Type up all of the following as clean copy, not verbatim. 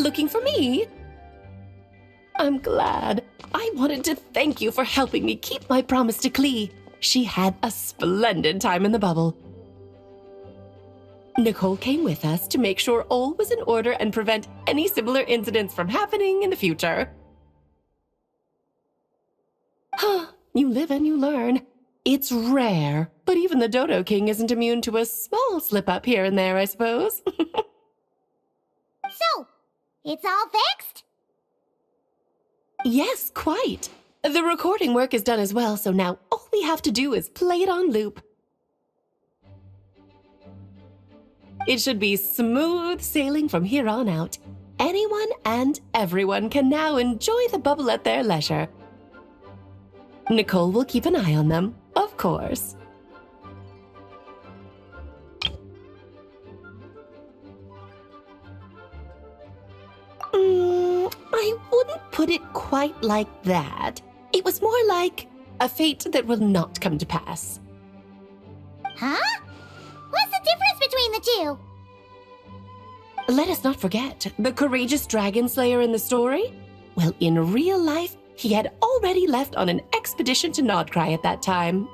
looking for me. I'm glad. I wanted to thank you for helping me keep my promise to Klee. She had a splendid time in the bubble. Nicole came with us to make sure all was in order and prevent any similar incidents from happening in the future. You live and you learn. It's rare, but even the Dodo King isn't immune to a small slip-up here and there, I suppose. So, it's all fixed? Yes, quite. The recording work is done as well, so now all we have to do is play it on loop. It should be smooth sailing from here on out. Anyone and everyone can now enjoy the bubble at their leisure. Nicole will keep an eye on them, of course. I wouldn't put it quite like that. It was more like a fate that will not come to pass. Huh? What's the difference between the two? Let us not forget the courageous dragon slayer in the story. Well, in real life, he had already left on an expedition to Nodcry at that time.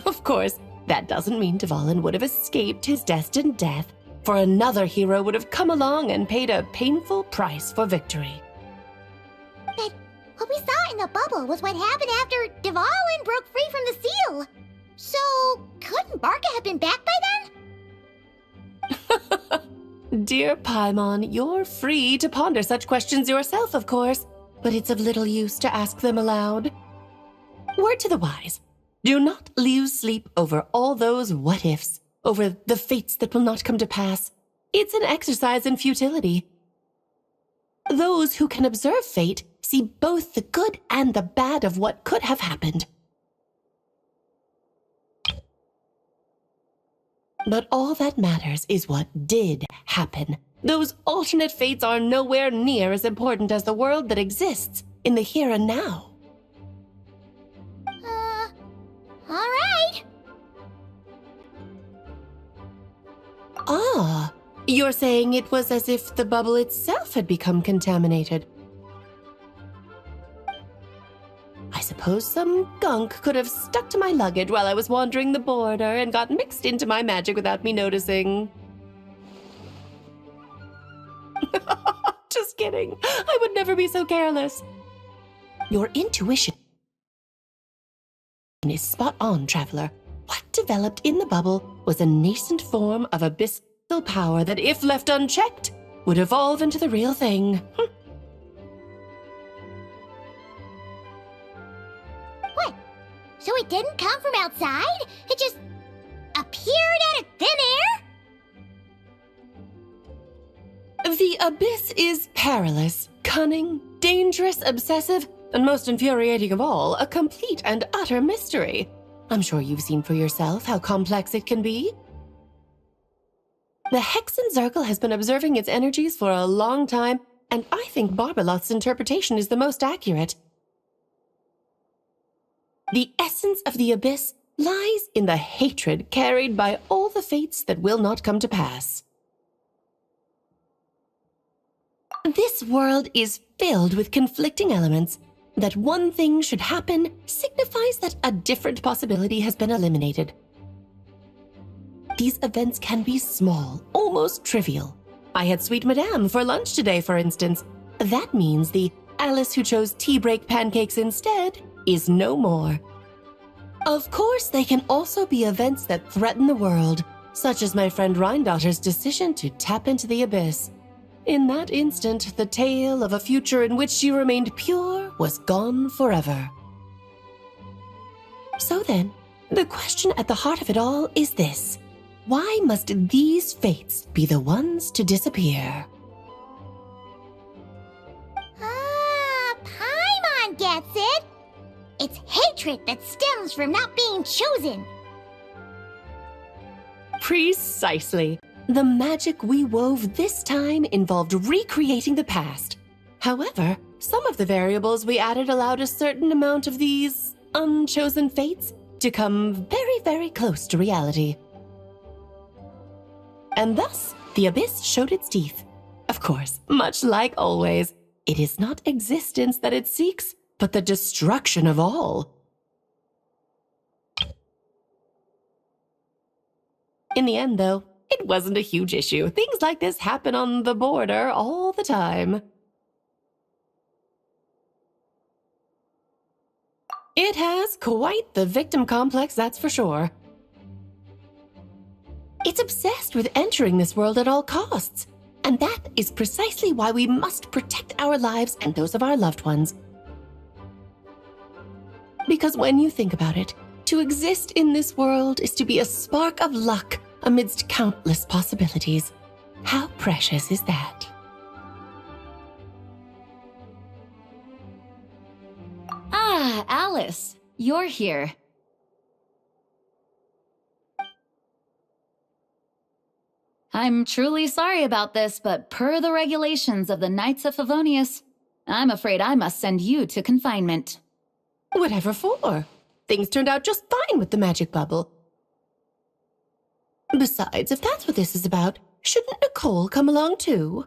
Of course, that doesn't mean Dvalin would have escaped his destined death, for another hero would have come along and paid a painful price for victory. But what we saw in the bubble was what happened after Dvalin broke free from the seal. So, couldn't Barca have been back by then? Dear Paimon, you're free to ponder such questions yourself, of course, but it's of little use to ask them aloud. Word to the wise, do not lose sleep over all those what-ifs, over the fates that will not come to pass. It's an exercise in futility. Those who can observe fate see both the good and the bad of what could have happened. But all that matters is what did happen. Those alternate fates are nowhere near as important as the world that exists in the here and now. All right. Ah, you're saying it was as if the bubble itself had become contaminated. I suppose some gunk could have stuck to my luggage while I was wandering the border and got mixed into my magic without me noticing. Just kidding. I would never be so careless. Your intuition is spot on, traveler. What developed in the bubble was a nascent form of abyssal power that, if left unchecked, would evolve into the real thing. What? So it didn't come from outside? It just appeared out of thin air? The abyss is perilous, cunning, dangerous, obsessive, and most infuriating of all, a complete and utter mystery. I'm sure you've seen for yourself how complex it can be. The Hexen Circle has been observing its energies for a long time, and I think Barbalot's interpretation is the most accurate. The essence of the abyss lies in the hatred carried by all the fates that will not come to pass. This world is filled with conflicting elements. That one thing should happen signifies that a different possibility has been eliminated. These events can be small, almost trivial. I had Sweet Madame for lunch today, for instance. That means the Alice who chose tea break pancakes instead is no more. Of course, they can also be events that threaten the world, such as my friend Rhindotter's decision to tap into the abyss. In that instant, the tale of a future in which she remained pure was gone forever. So then, the question at the heart of it all is this. Why must these fates be the ones to disappear? Paimon gets it. It's hatred that stems from not being chosen. Precisely. The magic we wove this time involved recreating the past. However, some of the variables we added allowed a certain amount of these unchosen fates to come very, very close to reality. And thus, the abyss showed its teeth. Of course, much like always, it is not existence that it seeks, but the destruction of all. In the end, though, it wasn't a huge issue. Things like this happen on the border all the time. It has quite the victim complex, that's for sure. It's obsessed with entering this world at all costs, and that is precisely why we must protect our lives and those of our loved ones. Because when you think about it, to exist in this world is to be a spark of luck amidst countless possibilities. How precious is that? Ah, Alice, you're here. I'm truly sorry about this, but per the regulations of the Knights of Favonius, I'm afraid I must send you to confinement. Whatever for? Things turned out just fine with the magic bubble. Besides, if that's what this is about, shouldn't Nicole come along too?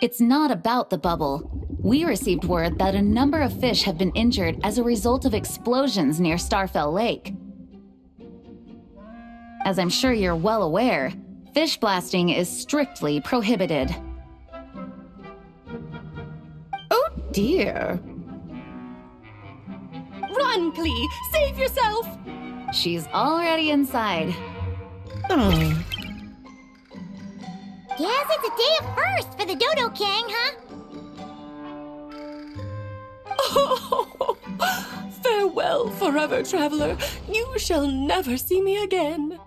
It's not about the bubble. We received word that a number of fish have been injured as a result of explosions near Starfell Lake. As I'm sure you're well aware, fish blasting is strictly prohibited. Oh dear. Run, Klee! Save yourself! She's already inside. Oh. Guess it's a day of first for the Dodo King, huh? Oh, farewell, forever traveler. You shall never see me again.